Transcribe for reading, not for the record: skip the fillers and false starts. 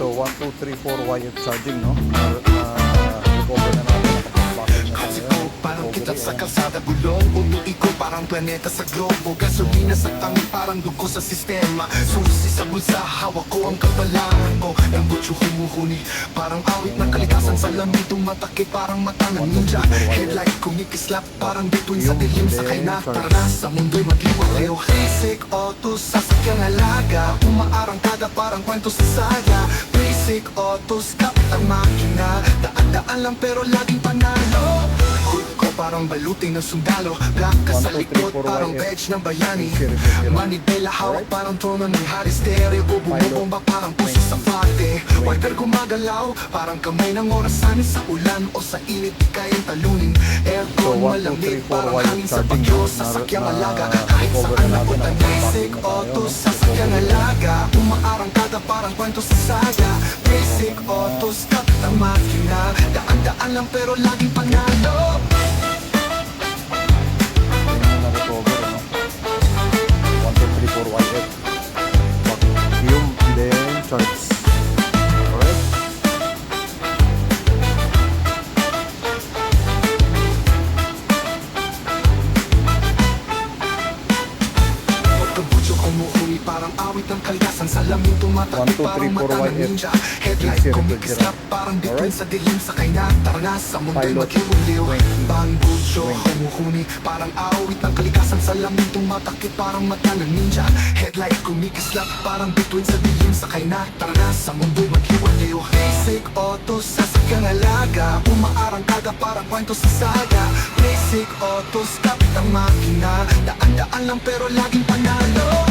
So 1, 2, 3, 4 wired charging, no? Recover na natin. Nakapag-bakal na tayo. Parang kita sa kalsada gulong, umiikot parang planeta sa globo. Gasolina sa tangi parang dugo sa sistema. Susi sa bulsa, hawak ko ang kapalangan ko. Ang butso humuhuni, parang awit ng kalikasan. Sa lamig tumatakip parang mata ng ninja. Headlight kumikislap, parang bituin sa dilim. Sakay na, tara na sa mundo'y magliwaliw. Basic autos, sasakyang alaga. Umaarangkada parang kwento sa saga. Basic autos, kapit ang makina. Daan-daan lang pero laging panalo. Hood ko parang baluting ng sundalo. Black ka sa likod parang badge ng bayani. Manibela hawak parang trono ng hari. Stereo bumubomba parang puso sa fate. Wiper gumagalaw parang kamay ng orasan. Sa ulan o sa init di kayang talunin. Aircon malamig parang hangin sa bagyo. Sasakyang alaga kahit saan napunta. Basic autos, sasakyang alaga. Umaarangkada parang kwento sa saga. Basic autos, kapit ang makina. Daan-daan lang pero laging panalo. Na-recover, no? 1, 2, 3, 4 wired. Vacuum, then charge. Alright? Pagkabutso kumuhuli parang awit ng kalgasan. Sa lamig tumatakip 1, 2, 3, parang 4 mata ng wired. ninja. Headlight kumikislap parang bituin sa dilim. Sakay na, tara na sa mundo'y Pilot. maghiwaliw. Wing. Bambutso Wing. kumuhuni parang awit ng kalikasan. Sa lamig tumatakip parang mata ng ninja. Headlight kumikislap parang bituin sa dilim. Sakay na, tara na sa mundo'y maghiwaliw. Basic autos, sasakyang alaga. Umaarangkada parang kwento sa saga. Basic autos, kapit ang makina. Daan-daan lang pero laging panalo.